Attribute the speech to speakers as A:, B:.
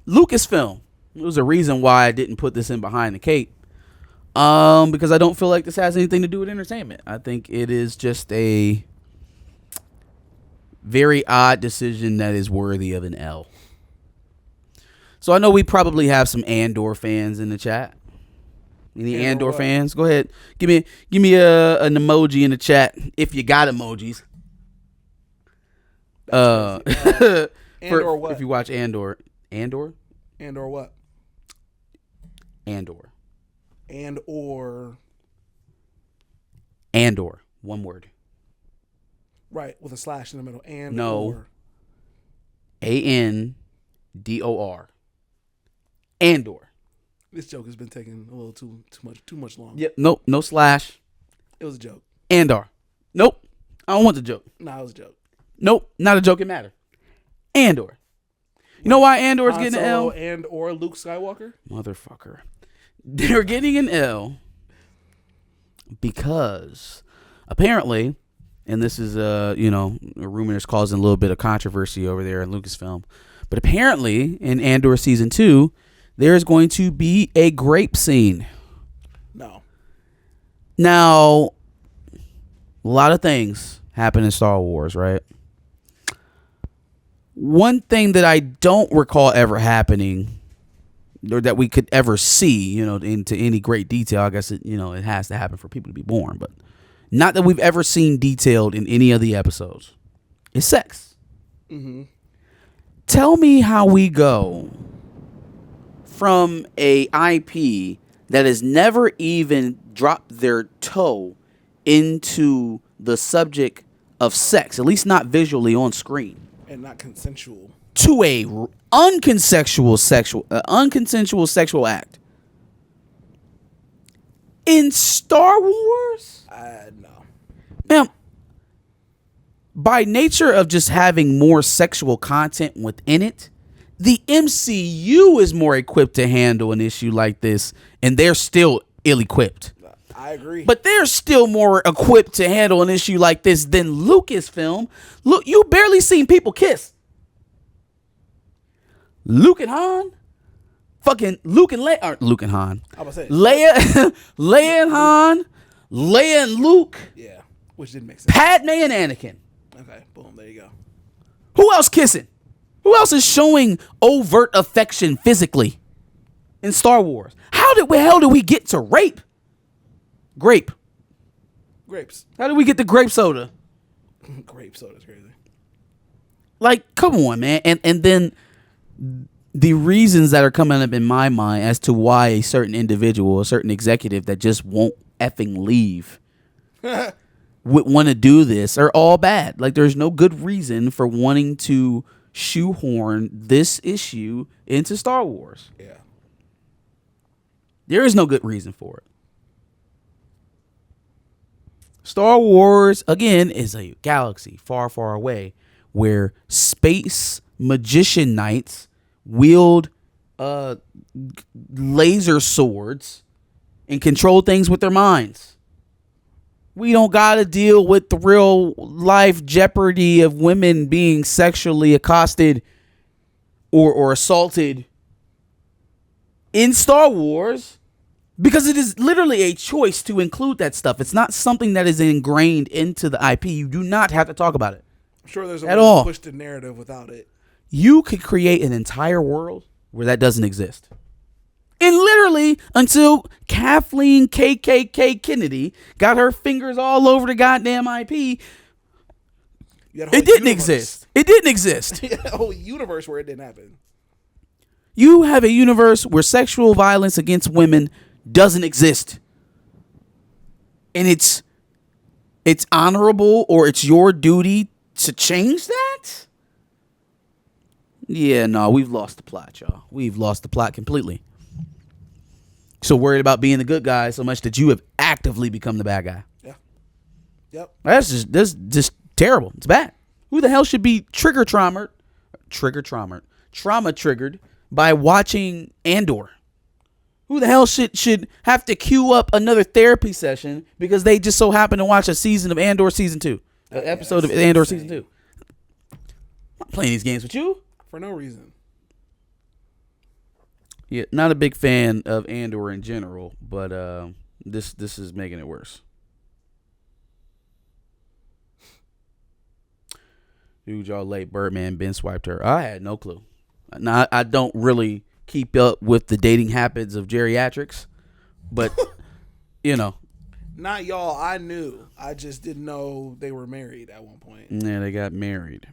A: Lucasfilm. There was a reason why I didn't put this in behind the cape. Because I don't feel like this has anything to do with entertainment. I think it is just a very odd decision that is worthy of an L. So I know we probably have some Andor fans in the chat. Any Andor fans? Go ahead. Give me an emoji in the chat if you got emojis.
B: Andor what?
A: If you watch Andor. Andor
B: what?
A: Andor.
B: Andor.
A: One word.
B: Right, with a slash in the middle.
A: No. Andor. Andor.
B: This joke has been taking a little too much long.
A: Yep. Nope. No slash.
B: It was a joke.
A: Andor. Nope. I don't want the joke.
B: Nah, it was a joke.
A: Nope. Not a joke. It matter. Andor. You know why Andor is getting an L?
B: And or Luke Skywalker?
A: Motherfucker. They're getting an L because apparently, and this is a rumor that's causing a little bit of controversy over there in Lucasfilm, but apparently in Andor season 2, there's going to be a grape scene.
B: No.
A: Now, a lot of things happen in Star Wars, right? One thing that I don't recall ever happening, or that we could ever see, into any great detail. I guess it has to happen for people to be born, but not that we've ever seen detailed in any of the episodes. It's sex.
B: Mm-hmm.
A: Tell me how we go from a IP that has never even dropped their toe into the subject of sex, at least not visually on screen,
B: and not consensual,
A: to a unconsensual sexual act in Star Wars.
B: No.
A: Ma'am, by nature of just having more sexual content within it, the MCU is more equipped to handle an issue like this, and they're still ill-equipped.
B: I agree.
A: But they're still more equipped to handle an issue like this than Lucasfilm. Look, you barely seen people kiss. Luke and Han? Fucking Luke and Leia. Or Luke and Han.
B: I was saying
A: Leia and Han. Leia and Luke.
B: Yeah, which didn't make sense.
A: Padme and Anakin.
B: Okay, boom, there you go.
A: Who else kissing? Who else is showing overt affection physically in Star Wars? How did we get to rape? Grapes.
B: How
A: did we get the grape soda?
B: Grape soda's crazy.
A: Like, come on, man. And then the reasons that are coming up in my mind as to why a certain individual, a certain executive that just won't effing leave would want to do this are all bad. Like, there's no good reason for wanting to shoehorn this issue into Star Wars.
B: Yeah.
A: There is no good reason for it. Star Wars, again, is a galaxy far, far away where space magician knights wield laser swords and control things with their minds. We don't got to deal with the real life jeopardy of women being sexually accosted or assaulted in Star Wars. Because it is literally a choice to include that stuff. It's not something that is ingrained into the IP. You do not have to talk about it.
B: I'm sure there's a way to push the narrative without it.
A: You could create an entire world where that doesn't exist. And literally, until Kathleen Kennedy got her fingers all over the goddamn IP, it didn't exist. It didn't exist.
B: A whole universe where it didn't happen.
A: You have a universe where sexual violence against women doesn't exist. And it's honorable, or it's your duty to change that? Yeah, no, we've lost the plot, y'all. We've lost the plot completely. So worried about being the good guy so much that you have actively become the bad guy.
B: Yeah. Yep.
A: That's just terrible. It's bad. Who the hell should be trauma triggered by watching Andor? Who the hell should have to queue up another therapy session because they just so happen to watch a season of Andor season 2? An episode of Andor season 2. I'm not playing these games with you.
B: For no reason.
A: Yeah, not a big fan of Andor in general, but this is making it worse. Dude, y'all late Birdman Ben swiped her. I had no clue. Now I don't really keep up with the dating habits of geriatrics, but you know,
B: Not y'all. I knew. I just didn't know they were married at one point.
A: yeah, they got married.